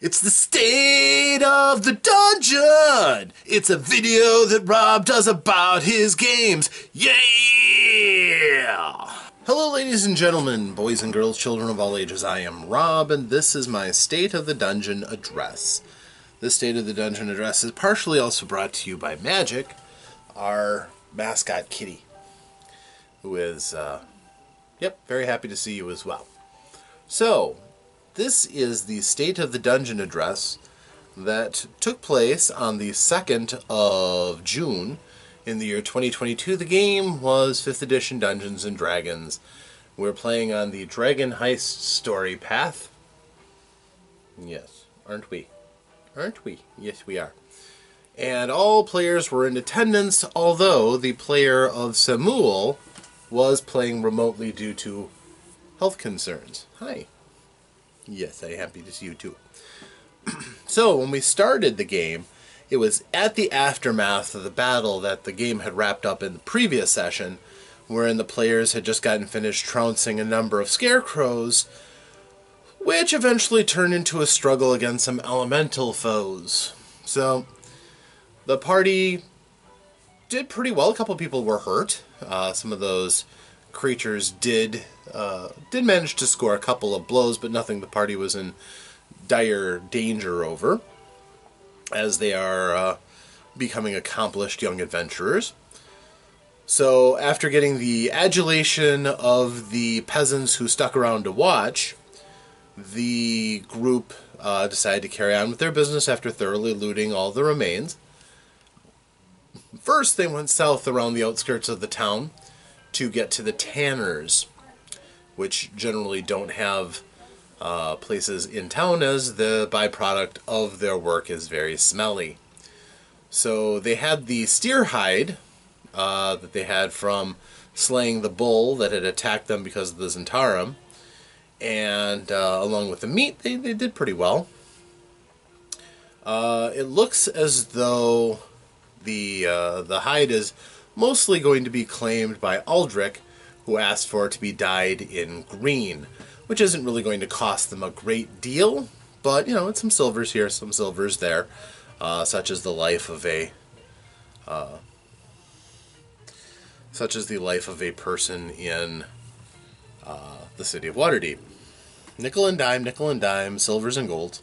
It's the state of the dungeon. It's a video that Rob does about his games. Yeah! Hello, ladies and gentlemen, boys and girls, children of all ages. I am Rob, and this is my State of the Dungeon address. This State of the Dungeon address is partially also brought to you by Magic, our mascot kitty, who is, very happy to see you as well. So, this is the State of the Dungeon address that took place on the 2nd of June in the year 2022. The game was 5th edition Dungeons & Dragons. We're playing on the Dragon Heist story path. Yes, aren't we? Aren't we? Yes, we are. And all players were in attendance, although the player of Samuel was playing remotely due to health concerns. Hi. Yes, I'm happy to see you too. So, when we started the game, it was at the aftermath of the battle that the game had wrapped up in the previous session, wherein the players had just gotten finished trouncing a number of scarecrows, which eventually turned into a struggle against some elemental foes. So, the party did pretty well. A couple of people were hurt. Some of those creatures did manage to score a couple of blows, but nothing the party was in dire danger over, as they are becoming accomplished young adventurers. So after getting the adulation of the peasants who stuck around to watch, the group decided to carry on with their business after thoroughly looting all the remains. First, they went south around the outskirts of the town to get to the tanners, which generally don't have places in town, as the byproduct of their work is very smelly. So they had the steer hide that they had from slaying the bull that had attacked them because of the Zentarum, and along with the meat, they did pretty well. It looks as though the hide is mostly going to be claimed by Aldrich, who asked for it to be dyed in green, which isn't really going to cost them a great deal, but, it's some silvers here, some silvers there, such as the life of a person in the city of Waterdeep. Nickel and dime, silvers and golds.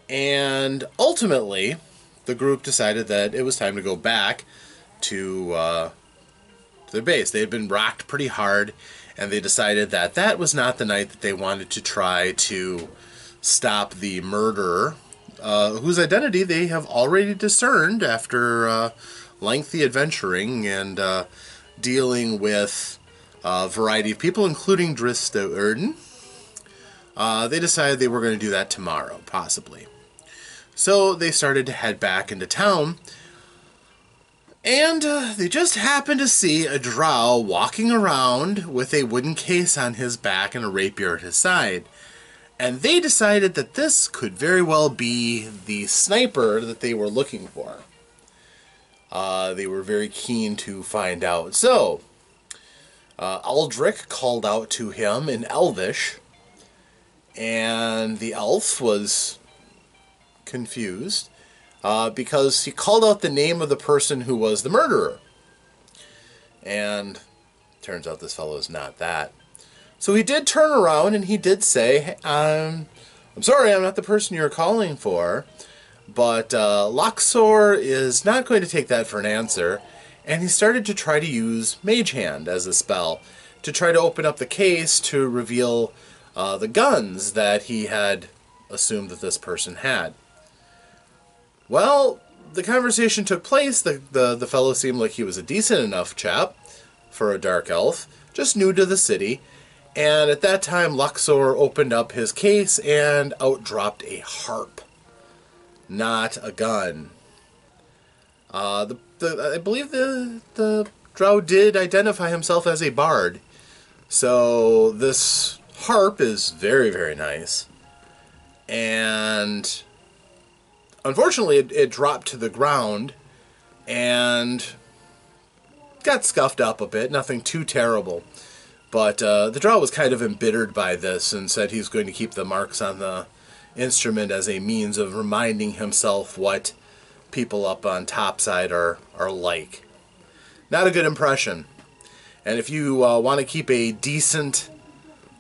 And ultimately, the group decided that it was time to go back to their base. They had been rocked pretty hard, and they decided that that was not the night that they wanted to try to stop the murderer, whose identity they have already discerned after lengthy adventuring and dealing with a variety of people, including Dristo Erden. They decided they were going to do that tomorrow, possibly. So they started to head back into town, and they just happened to see a drow walking around with a wooden case on his back and a rapier at his side. And they decided that this could very well be the sniper that they were looking for. They were very keen to find out. So, Aldrich called out to him in Elvish, and the elf was confused, because he called out the name of the person who was the murderer. And turns out this fellow is not that. So he did turn around and he did say, hey, I'm sorry, I'm not the person you're calling for, but Loxor is not going to take that for an answer. And he started to try to use Mage Hand as a spell to try to open up the case to reveal the guns that he had assumed that this person had. Well, the conversation took place. The fellow seemed like he was a decent enough chap for a dark elf, just new to the city. And at that time, Luxor opened up his case and out dropped a harp, not a gun. I believe the drow did identify himself as a bard. So this harp is very, very nice. And unfortunately, it dropped to the ground and got scuffed up a bit. Nothing too terrible. But the drow was kind of embittered by this and said he was going to keep the marks on the instrument as a means of reminding himself what people up on topside are like. Not a good impression. And if you want to keep a decent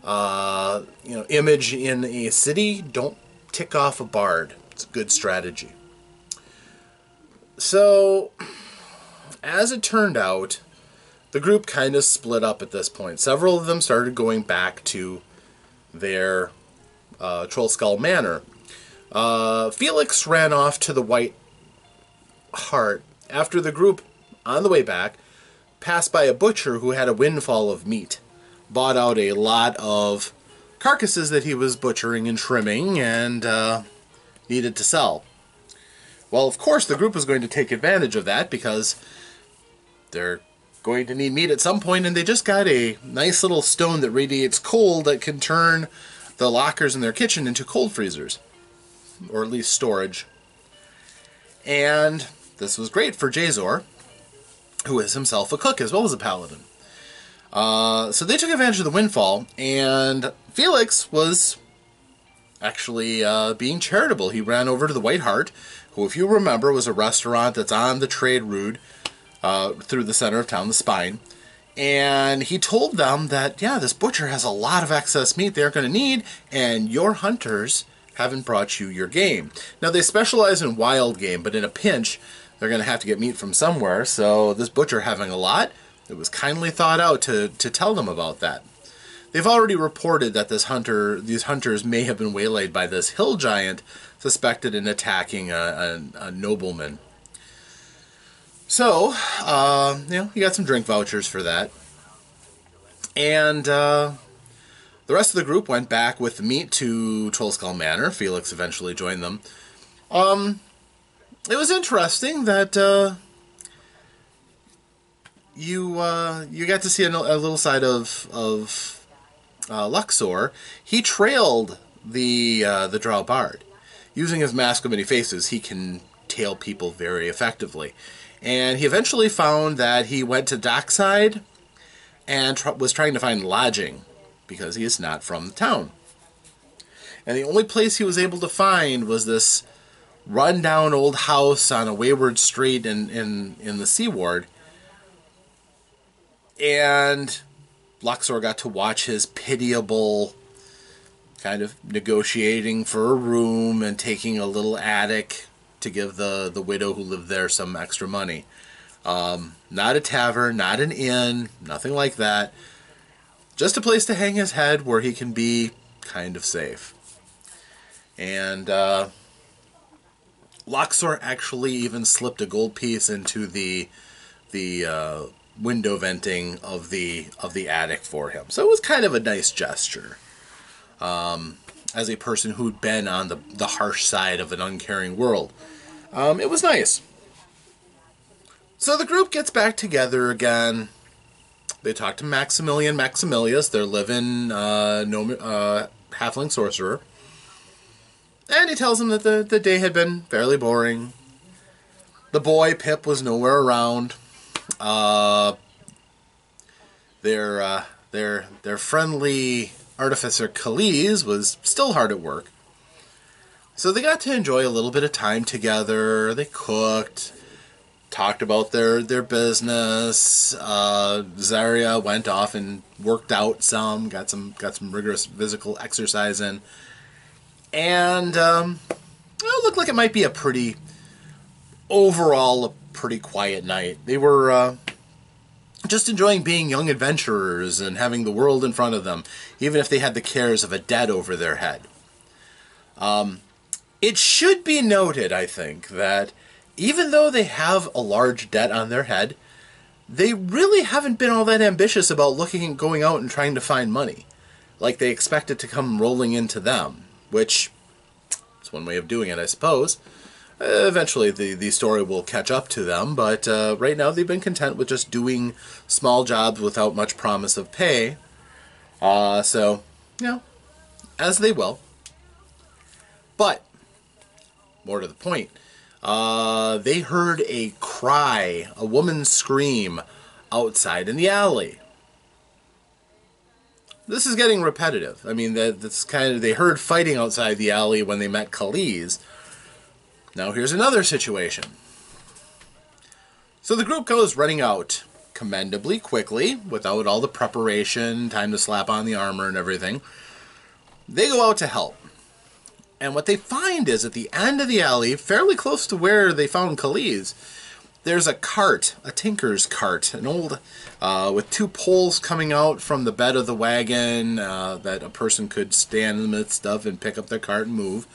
image in a city, don't tick off a bard. It's a good strategy. So, as it turned out, the group kind of split up at this point. Several of them started going back to their Trollskull Manor. Felix ran off to the White Hart after the group, on the way back, passed by a butcher who had a windfall of meat. Bought out a lot of carcasses that he was butchering and trimming and needed to sell. Well, of course, the group was going to take advantage of that because they're going to need meat at some point, and they just got a nice little stone that radiates cold that can turn the lockers in their kitchen into cold freezers, or at least storage. And this was great for Jazor, who is himself a cook as well as a paladin. So they took advantage of the windfall, and Felix was actually being charitable. He ran over to the White Hart, who, if you remember, was a restaurant that's on the trade route through the center of town, the Spine. And he told them that, yeah, this butcher has a lot of excess meat they're going to need, and your hunters haven't brought you your game. Now, they specialize in wild game, but in a pinch, they're going to have to get meat from somewhere, so this butcher having a lot, it was kindly thought out to tell them about that. They've already reported that these hunters may have been waylaid by this hill giant suspected in attacking a nobleman. So, you got some drink vouchers for that. And the rest of the group went back with the meat to Trollskull Manor. Felix eventually joined them. It was interesting that you got to see a little side of Luxor. He trailed the Drow Bard. Using his mask of many faces, he can tail people very effectively. And he eventually found that he went to dockside and was trying to find lodging because he is not from the town. And the only place he was able to find was this run-down old house on a wayward street in the Sea Ward. And Luxor got to watch his pitiable kind of negotiating for a room and taking a little attic to give the widow who lived there some extra money. Not a tavern, not an inn, nothing like that. Just a place to hang his head where he can be kind of safe. And Luxor actually even slipped a gold piece into the window venting of the attic for him. So it was kind of a nice gesture. As a person who'd been on the harsh side of an uncaring world. It was nice. So the group gets back together again. They talk to Maximilius, their live-in halfling sorcerer. And he tells them that the day had been fairly boring. The boy, Pip, was nowhere around. Their friendly artificer Khalees was still hard at work. So they got to enjoy a little bit of time together. They cooked, talked about their business. Zarya went off and worked out some, got some rigorous physical exercise in. And it looked like it might be overall a pretty quiet night. They were just enjoying being young adventurers and having the world in front of them, even if they had the cares of a debt over their head. It should be noted, I think, that even though they have a large debt on their head, they really haven't been all that ambitious about going out and trying to find money. Like they expect it to come rolling into them, which is one way of doing it, I suppose. Eventually the story will catch up to them, but right now they've been content with just doing small jobs without much promise of pay. So, as they will. But, more to the point, they heard a cry, a woman's scream, outside in the alley. this is getting repetitive. I mean, that's kind of, they heard fighting outside the alley when they met Khalees. Now here's another situation. So the group goes running out commendably quickly, without all the preparation, time to slap on the armor and everything. They go out to help. And what they find is at the end of the alley, fairly close to where they found Khalees, there's a cart, a tinker's cart, an old, with two poles coming out from the bed of the wagon that a person could stand in the midst of and pick up their cart and move.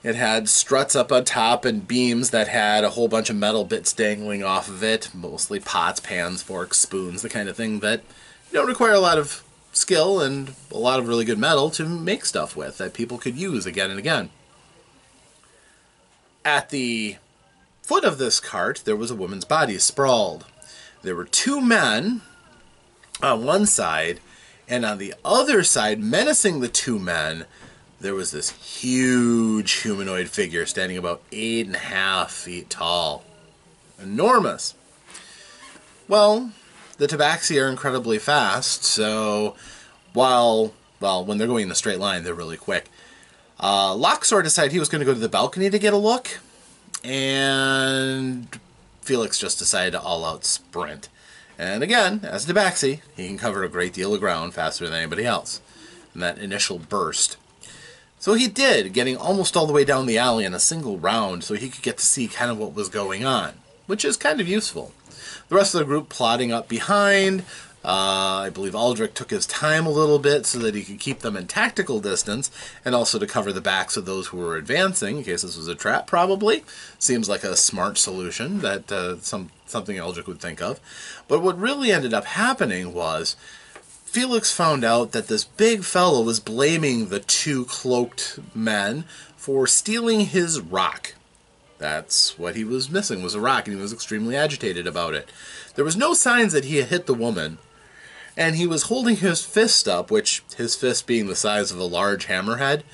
It had struts up on top and beams that had a whole bunch of metal bits dangling off of it, mostly pots, pans, forks, spoons, the kind of thing that don't require a lot of skill and a lot of really good metal to make stuff with that people could use again and again. At the foot of this cart, there was a woman's body sprawled. There were two men on one side, and on the other side, menacing the two men, there was this huge humanoid figure standing about 8.5 feet tall. Enormous. Well, the tabaxi are incredibly fast, so when they're going in a straight line, they're really quick. Loxor decided he was going to go to the balcony to get a look, and Felix just decided to all-out sprint. And again, as a tabaxi, he can cover a great deal of ground faster than anybody else in that initial burst. So he did, getting almost all the way down the alley in a single round so he could get to see kind of what was going on, which is kind of useful. The rest of the group plodding up behind. I believe Aldrich took his time a little bit so that he could keep them in tactical distance and also to cover the backs of those who were advancing, in case this was a trap, probably. Seems like a smart solution that something Aldrich would think of. But what really ended up happening was Felix found out that this big fellow was blaming the two cloaked men for stealing his rock. That's what he was missing, was a rock, and he was extremely agitated about it. There was no signs that he had hit the woman, and he was holding his fist up, which, his fist being the size of a large hammerhead,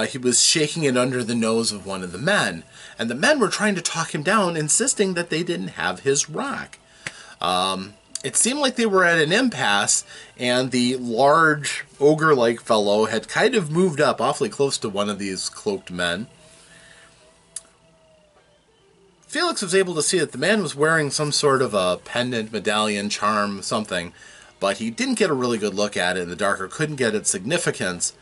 he was shaking it under the nose of one of the men, and the men were trying to talk him down, insisting that they didn't have his rock. It seemed like they were at an impasse, and the large, ogre-like fellow had kind of moved up awfully close to one of these cloaked men. Felix was able to see that the man was wearing some sort of a pendant, medallion, charm, something, but he didn't get a really good look at it in the dark, or couldn't get its significance,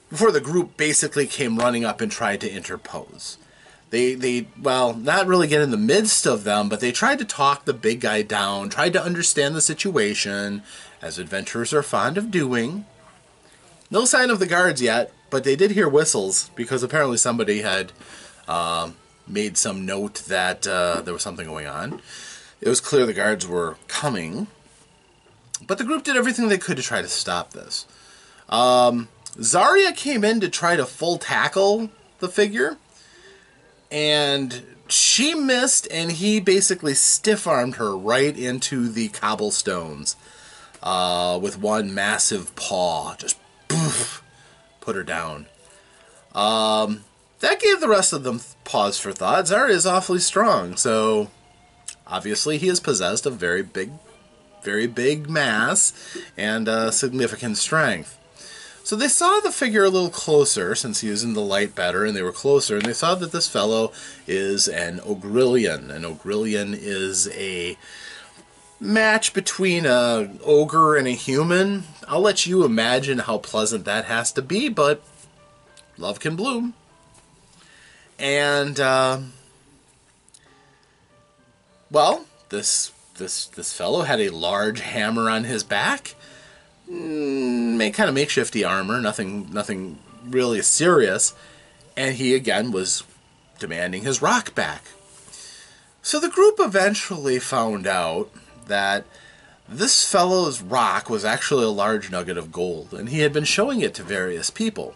before the group basically came running up and tried to interpose. They not really get in the midst of them, but they tried to talk the big guy down, tried to understand the situation, as adventurers are fond of doing. No sign of the guards yet, but they did hear whistles, because apparently somebody had made some note that there was something going on. It was clear the guards were coming, but the group did everything they could to try to stop this. Zarya came in to try to full tackle the figure, and she missed, and he basically stiff-armed her right into the cobblestones with one massive paw. Just poof, put her down. That gave the rest of them pause for thought. Zarya is awfully strong, so obviously he is possessed of very big mass and significant strength. So they saw the figure a little closer, since he was in the light better, and they were closer, and they saw that this fellow is an Ogrillion. An Ogrillion is a match between an ogre and a human. I'll let you imagine how pleasant that has to be, but love can bloom. And, well, this fellow had a large hammer on his back. Kind of makeshifty armor, nothing really serious, and he again was demanding his rock back. So the group eventually found out that this fellow's rock was actually a large nugget of gold, and he had been showing it to various people.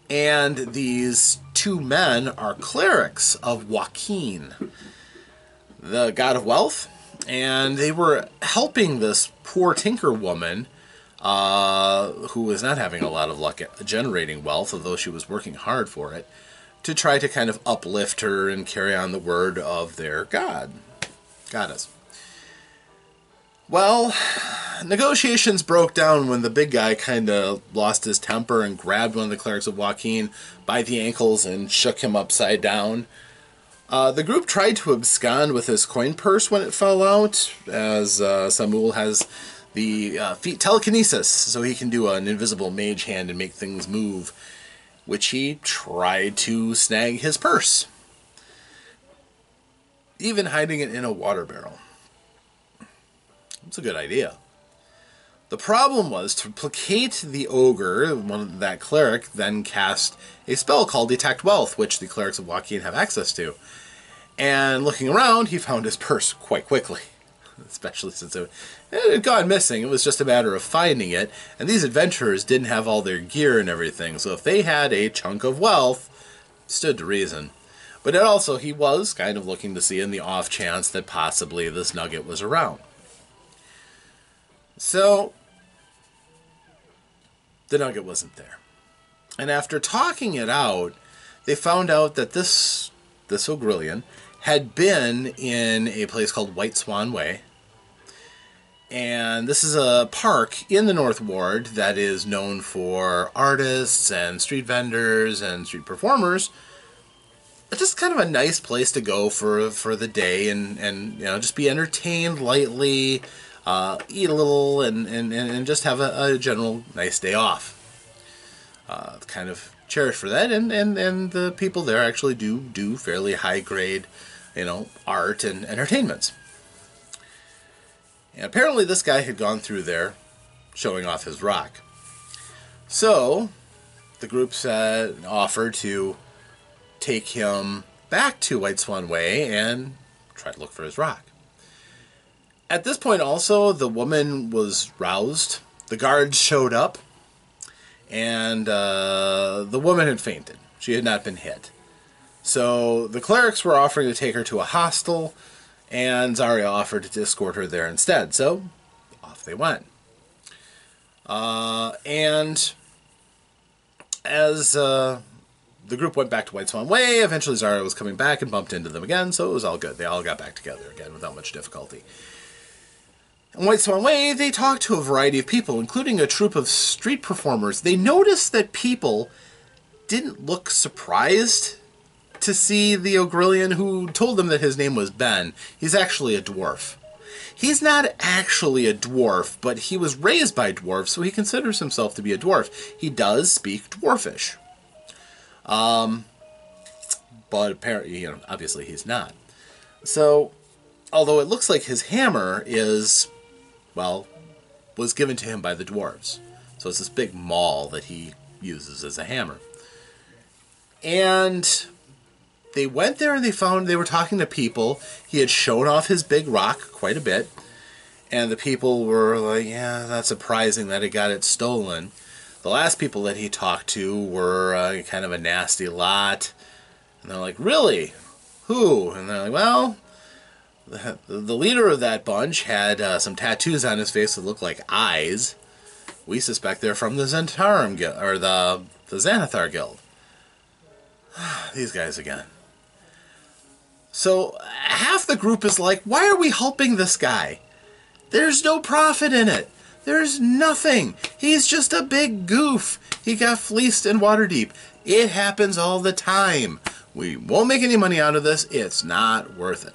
And these two men are clerics of Joaquin, the god of wealth, and they were helping this poor tinker woman who was not having a lot of luck at generating wealth, although she was working hard for it, to try to kind of uplift her and carry on the word of their goddess. Well, negotiations broke down when the big guy kind of lost his temper and grabbed one of the clerics of Joaquin by the ankles and shook him upside down. The group tried to abscond with his coin purse when it fell out, as Samuel has the feat telekinesis, so he can do an invisible mage hand and make things move, which he tried to snag his purse, even hiding it in a water barrel. It's a good idea. The problem was, to placate the ogre, that cleric then cast a spell called Detect Wealth, which the clerics of Joaquin have access to. And looking around, he found his purse quite quickly, especially since it had gone missing. It was just a matter of finding it, and these adventurers didn't have all their gear and everything, so if they had a chunk of wealth, it stood to reason. But it also, he was kind of looking to see in the off chance that possibly this nugget was around. So the nugget wasn't there. And after talking it out, they found out that this Ogrillion had been in a place called White Swan Way. And this is a park in the North Ward that is known for artists and street vendors and street performers. It's just kind of a nice place to go for the day and you know, just be entertained lightly, eat a little, and just have a general nice day off. Kind of cherished for that, and the people there actually do fairly high grade, you know, art and entertainments. And apparently this guy had gone through there showing off his rock. So the group offered to take him back to White Swan Way and try to look for his rock. At this point also, the woman was roused. The guards showed up, and the woman had fainted. She had not been hit. So the clerics were offering to take her to a hostel, and Zarya offered to escort her there instead. So off they went. And as the group went back to White Swan Way, eventually Zarya was coming back and bumped into them again, so it was all good. They all got back together again without much difficulty. In White Swan Way, they talked to a variety of people, including a troupe of street performers. They noticed that people didn't look surprised to see the Ogrillion, who told them that his name was Ben. He's actually a dwarf. He's not actually a dwarf, but he was raised by dwarves, so he considers himself to be a dwarf. He does speak dwarfish. But apparently, you know, obviously he's not. So, although it looks like his hammer is, well, was given to him by the dwarves. So it's this big maul that he uses as a hammer. And they went there and they were talking to people. He had shown off his big rock quite a bit. And the people were like, yeah, that's surprising that he got it stolen. The last people that he talked to were kind of a nasty lot. And they're like, really? Who? And they're like, well, the leader of that bunch had some tattoos on his face that looked like eyes. We suspect they're from the Zentarum Guild, or the Xanathar Guild. These guys again. So half the group is like, why are we helping this guy? There's no profit in it. There's nothing. He's just a big goof. He got fleeced in Waterdeep. It happens all the time. We won't make any money out of this. It's not worth it.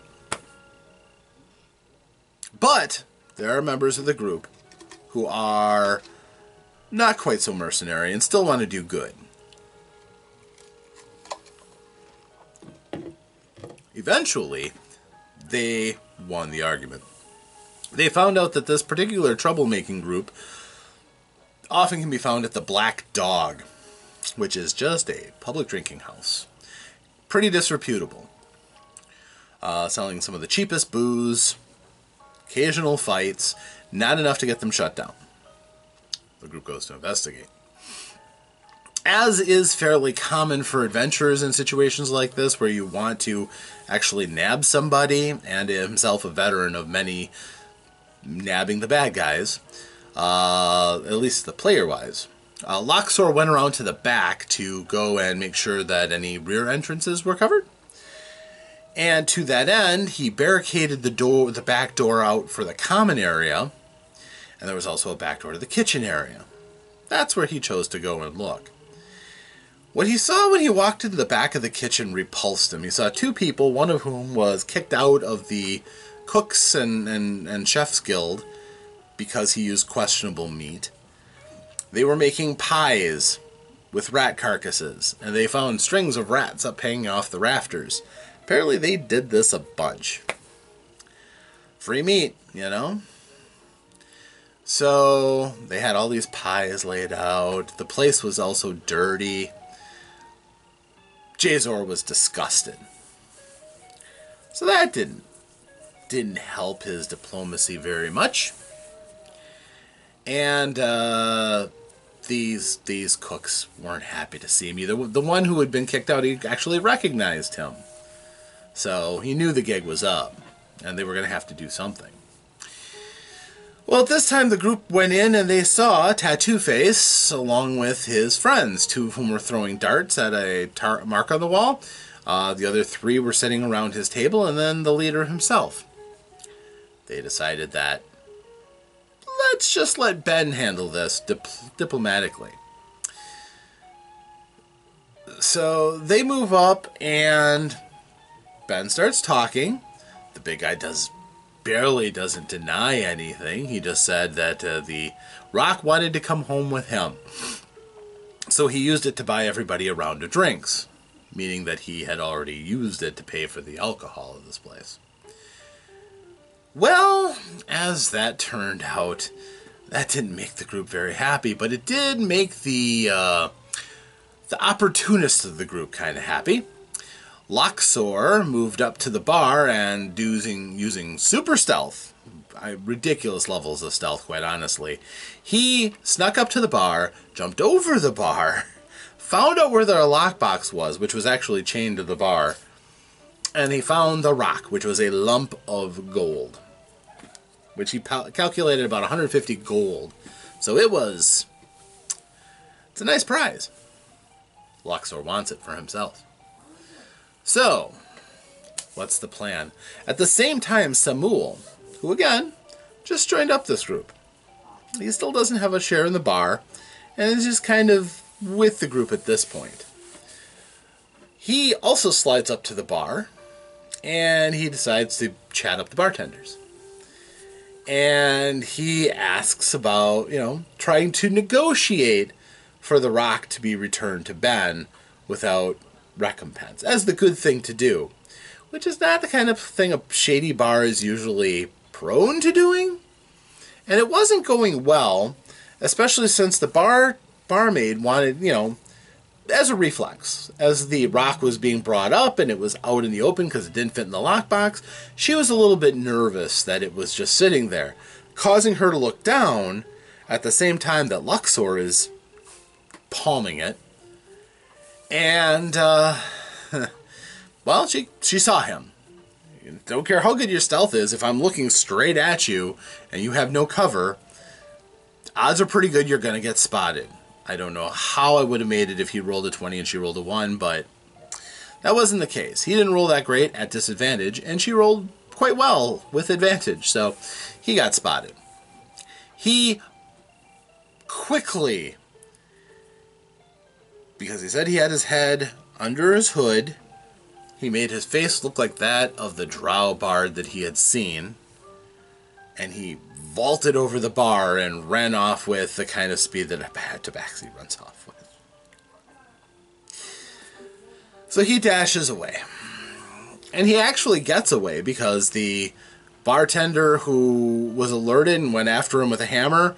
But there are members of the group who are not quite so mercenary and still want to do good. Eventually, they won the argument. They found out that this particular troublemaking group often can be found at the Black Dog, which is just a public drinking house. Pretty disreputable. Selling some of the cheapest booze, occasional fights, not enough to get them shut down. The group goes to investigate. As is fairly common for adventurers in situations like this, where you want to actually nab somebody, and himself a veteran of many nabbing the bad guys, at least the player-wise. Loxor went around to the back to go and make sure that any rear entrances were covered. And to that end, he barricaded the back door out for the common area, And there was also a back door to the kitchen area. That's where he chose to go and look. What he saw when he walked into the back of the kitchen repulsed him. He saw two people, one of whom was kicked out of the Cooks and Chefs Guild because he used questionable meat. They were making pies with rat carcasses, and they found strings of rats up hanging off the rafters. Apparently they did this a bunch. Free meat, you know? So they had all these pies laid out. The place was also dirty. Jazor was disgusted. So that didn't help his diplomacy very much. And these cooks weren't happy to see him either. The one who had been kicked out, he actually recognized him. So he knew the gig was up, and they were going to have to do something. Well, at this time, the group went in and they saw Tattoo Face along with his friends, two of whom were throwing darts at a mark on the wall. The other three were sitting around his table, and then the leader himself. They decided that let's just let Ben handle this diplomatically. So they move up, and Ben starts talking. The big guy barely doesn't deny anything. He just said that the Rock wanted to come home with him. So he used it to buy everybody a round of drinks, meaning that he had already used it to pay for the alcohol of this place. Well, as that turned out, that didn't make the group very happy, but it did make the opportunists of the group kind of happy. Luxor moved up to the bar and using super stealth, ridiculous levels of stealth, quite honestly. He snuck up to the bar, jumped over the bar, found out where their lockbox was, which was actually chained to the bar, and he found the rock, which was a lump of gold, which he calculated about 150 gold. So it's a nice prize. Luxor wants it for himself. So, what's the plan? At the same time, Samuel, who again, just joined up this group. He still doesn't have a share in the bar, and is just kind of with the group at this point. He also slides up to the bar, and he decides to chat up the bartenders. And he asks about, trying to negotiate for the rock to be returned to Ben without recompense, as the good thing to do, which is not the kind of thing a shady bar is usually prone to doing. And it wasn't going well, especially since the barmaid wanted, as a reflex, as the rock was being brought up and it was out in the open because it didn't fit in the lockbox, she was a little bit nervous that it was just sitting there, causing her to look down at the same time that Luxor is palming it. And, well, she saw him. Don't care how good your stealth is, if I'm looking straight at you and you have no cover, odds are pretty good you're going to get spotted. I don't know how I would have made it if he rolled a 20 and she rolled a 1, but that wasn't the case. He didn't roll that great at disadvantage, and she rolled quite well with advantage, so he got spotted. He quickly, because he said he had his head under his hood, he made his face look like that of the drow bard that he had seen, and he vaulted over the bar and ran off with the kind of speed that a tabaxi runs off with. So he dashes away. And he actually gets away because the bartender who was alerted and went after him with a hammer,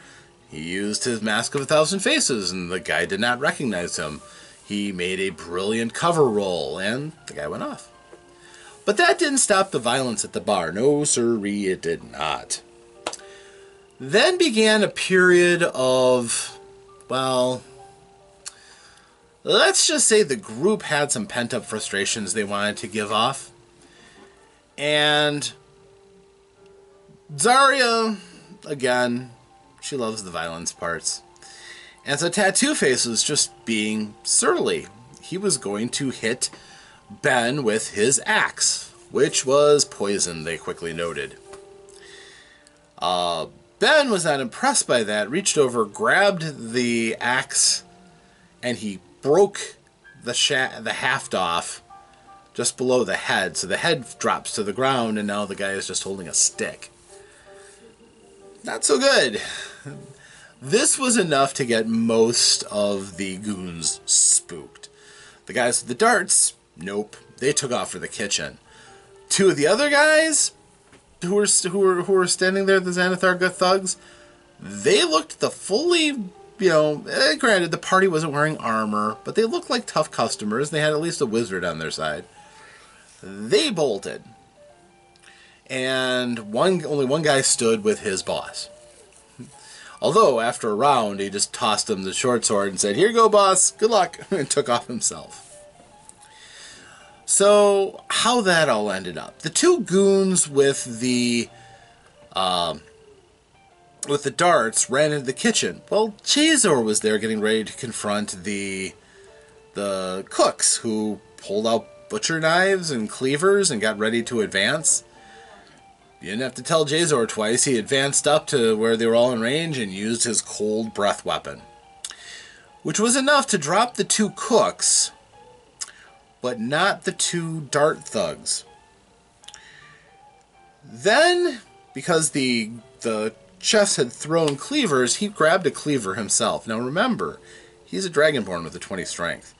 he used his Mask of 1,000 Faces, and the guy did not recognize him. He made a brilliant cover roll, and the guy went off. But that didn't stop the violence at the bar. No, sirree, it did not. Then began a period of, well, let's just say the group had some pent-up frustrations they wanted to give off. And Zarya, again, she loves the violence parts. And so Tattoo Face was just being surly. He was going to hit Ben with his axe, which was poison, they quickly noted. Ben was not impressed by that, reached over, grabbed the axe, and he broke the haft off just below the head. So the head drops to the ground, and now the guy is just holding a stick. Not so good. This was enough to get most of the goons spooked. The guys with the darts, nope. They took off for the kitchen. Two of the other guys who were standing there, the Xanathar thugs, they looked the fully, granted the party wasn't wearing armor, but they looked like tough customers. They had at least a wizard on their side. They bolted. And only one guy stood with his boss. Although, after a round, he just tossed him the short sword and said, "Here you go, boss. Good luck," and took off himself. So, how that all ended up. The two goons with the darts ran into the kitchen. Well, Jazor was there getting ready to confront the cooks, who pulled out butcher knives and cleavers and got ready to advance. You didn't have to tell Jazor twice. He advanced up to where they were all in range and used his cold breath weapon, which was enough to drop the two cooks, but not the two dart thugs. Then, because the chefs had thrown cleavers, he grabbed a cleaver himself. Now remember, he's a dragonborn with a 20 strength.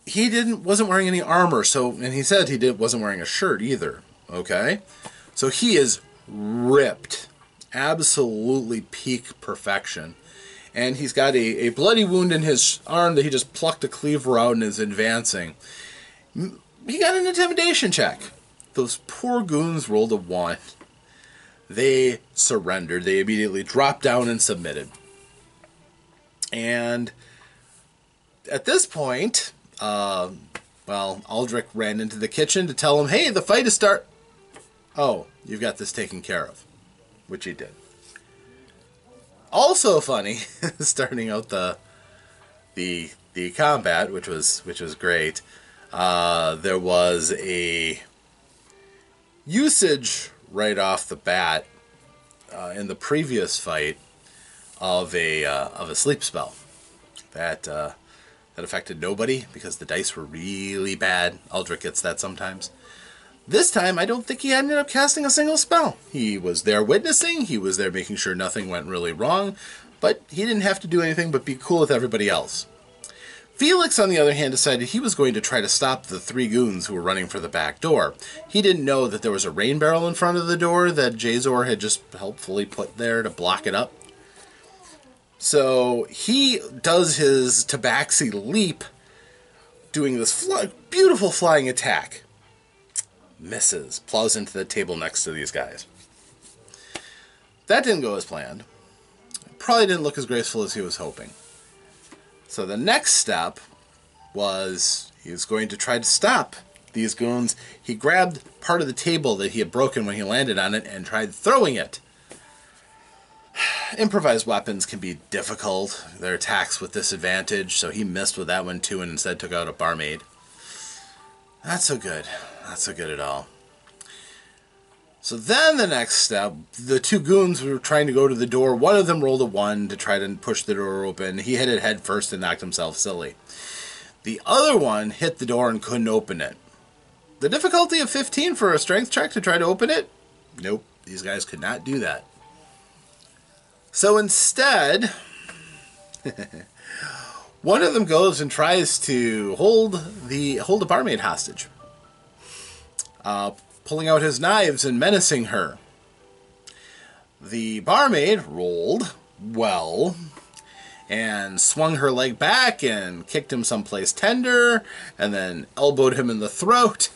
He wasn't wearing any armor, and he said wasn't wearing a shirt either. Okay? So he is ripped. Absolutely peak perfection. And he's got a bloody wound in his arm that he just plucked a cleaver out and is advancing. He got an intimidation check. Those poor goons rolled a 1. They surrendered. They immediately dropped down and submitted. And at this point, Aldrich ran into the kitchen to tell him, "Hey, the fight is start." "Oh, you've got this taken care of," which he did. Also funny, starting out the combat, which was great. There was a usage right off the bat in the previous fight of a sleep spell that affected nobody because the dice were really bad. Aldrich gets that sometimes. This time, I don't think he ended up casting a single spell. He was there witnessing, he was there making sure nothing went really wrong, but he didn't have to do anything but be cool with everybody else. Felix, on the other hand, decided he was going to try to stop the 3 goons who were running for the back door. He didn't know that there was a rain barrel in front of the door that Jazor had just helpfully put there to block it up. So he does his tabaxi leap, doing this beautiful flying attack. Misses. Plows into the table next to these guys. That didn't go as planned. Probably didn't look as graceful as he was hoping. So the next step was he was going to try to stop these goons. He grabbed part of the table that he had broken when he landed on it and tried throwing it. Improvised weapons can be difficult. They're attacks with disadvantage, so he missed with that one too and instead took out a barmaid. Not so good. Not so good at all. So then the next step, the 2 goons were trying to go to the door. One of them rolled a 1 to try to push the door open. He hit it head first and knocked himself silly. The other one hit the door and couldn't open it. The difficulty of 15 for a strength check to try to open it? Nope, these guys could not do that. So instead, one of them goes and tries to hold a barmaid hostage, pulling out his knives and menacing her. The barmaid rolled well and swung her leg back and kicked him someplace tender and then elbowed him in the throat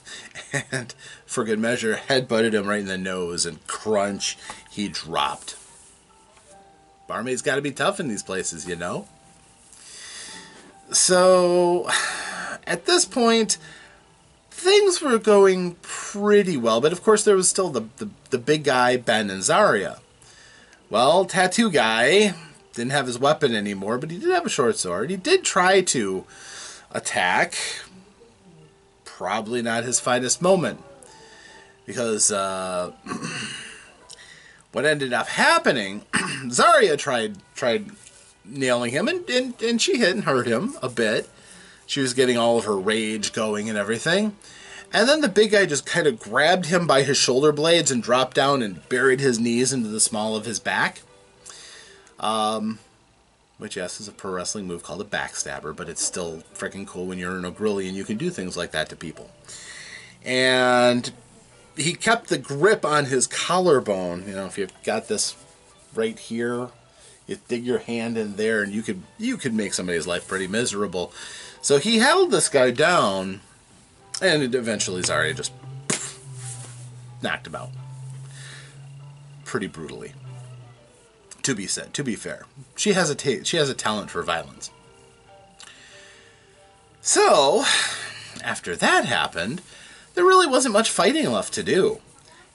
and, for good measure, headbutted him right in the nose, and crunch, he dropped. Barmaid's got to be tough in these places, you know? So, at this point, things were going pretty well, but of course there was still the big guy, Ben, and Zarya. Well, Tattoo Guy didn't have his weapon anymore, but he did have a short sword. He did try to attack. Probably not his finest moment, because What ended up happening, Zarya tried nailing him, and she hit and hurt him a bit. She was getting all of her rage going and everything. And then the big guy just kind of grabbed him by his shoulder blades and dropped down and buried his knees into the small of his back. Which, yes, is a pro wrestling move called a backstabber, but it's still freaking cool when you're an O'Grilly and you can do things like that to people. And he kept the grip on his collarbone. You know, if you've got this right here, you dig your hand in there and you could make somebody's life pretty miserable. So he held this guy down, and eventually Zarya just knocked him out. Pretty brutally. To be said, to be fair. She has a talent for violence. So, after that happened, there really wasn't much fighting left to do.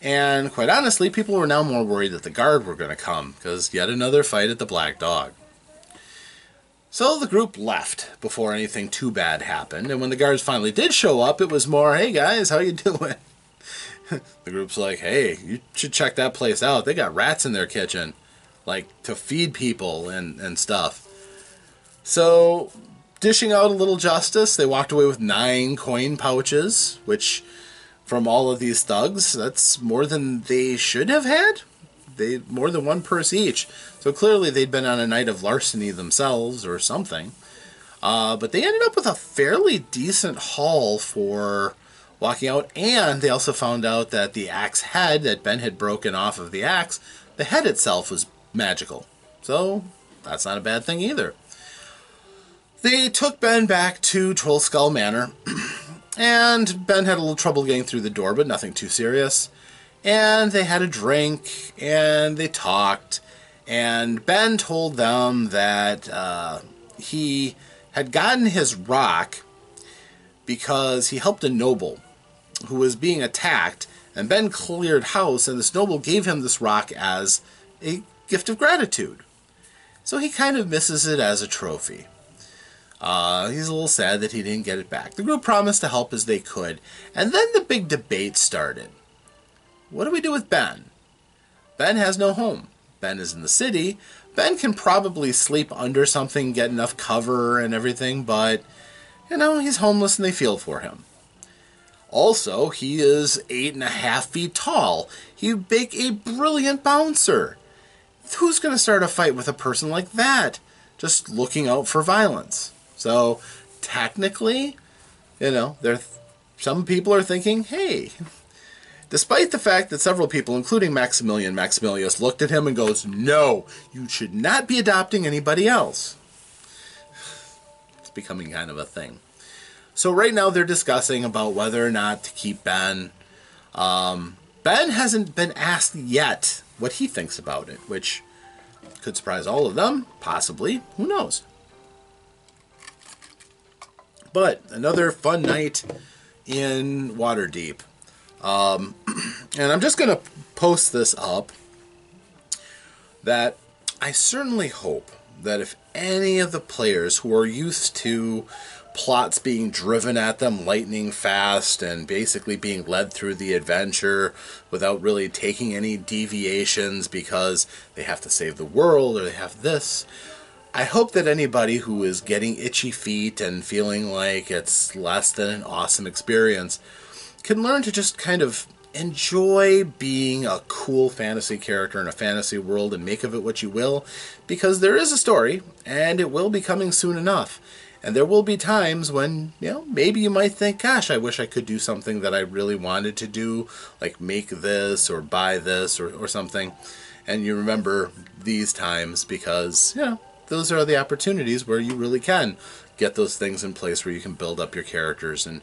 And quite honestly, people were now more worried that the guard were going to come, because yet another fight at the Black Dog. So the group left before anything too bad happened, and when the guards finally did show up, it was more, "Hey guys, how you doing?" The group's like, "Hey, you should check that place out. They got rats in their kitchen, like to feed people and stuff." So, dishing out a little justice, they walked away with 9 coin pouches, which, from all of these thugs, that's more than they should have had. More than 1 purse each. So clearly they'd been on a night of larceny themselves or something. But they ended up with a fairly decent haul for walking out, and they also found out that the axe head that Ben had broken off of the axe, the head itself was magical. So that's not a bad thing either. They took Ben back to Troll Skull Manor, and Ben had a little trouble getting through the door, but nothing too serious. And they had a drink, and they talked, and Ben told them that he had gotten his rock because he helped a noble who was being attacked, and Ben cleared house, and this noble gave him this rock as a gift of gratitude. So he kind of misses it as a trophy. He's a little sad that he didn't get it back. The group promised to help as they could, and then the big debate started. What do we do with Ben? Ben has no home. Ben is in the city. Ben can probably sleep under something, get enough cover and everything, but, you know, he's homeless and they feel for him. Also, he is 8.5 feet tall. He'd make a brilliant bouncer. Who's going to start a fight with a person like that? Just looking out for violence. So, technically, you know, some people are thinking, hey, despite the fact that several people, including Maximilius, looked at him and goes, "No, you should not be adopting anybody else." It's becoming kind of a thing. So right now they're discussing about whether or not to keep Ben. Ben hasn't been asked yet what he thinks about it, which could surprise all of them, possibly. Who knows? But another fun night in Waterdeep. And I'm just going to post this up, that I certainly hope that if any of the players who are used to plots being driven at them lightning fast and basically being led through the adventure without really taking any deviations because they have to save the world or they have this, I hope that anybody who is getting itchy feet and feeling like it's less than an awesome experience can learn to just kind of enjoy being a cool fantasy character in a fantasy world and make of it what you will, because there is a story, and it will be coming soon enough. And there will be times when, you know, maybe you might think, gosh, I wish I could do something that I really wanted to do, like make this or buy this or something. And you remember these times because, you know, those are the opportunities where you really can get those things in place where you can build up your characters and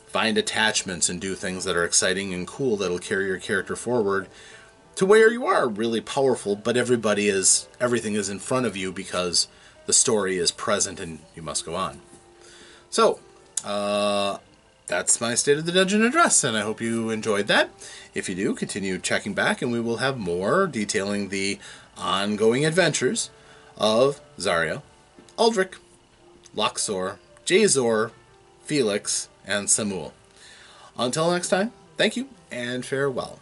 find attachments and do things that are exciting and cool that'll carry your character forward to where you are really powerful, but everything is in front of you because the story is present and you must go on. So, that's my State of the Dungeon address, and I hope you enjoyed that. If you do, continue checking back, and we will have more detailing the ongoing adventures of Zarya, Aldrich, Luxor, Jazor, Felix, and Samuel. Until next time, thank you, and farewell.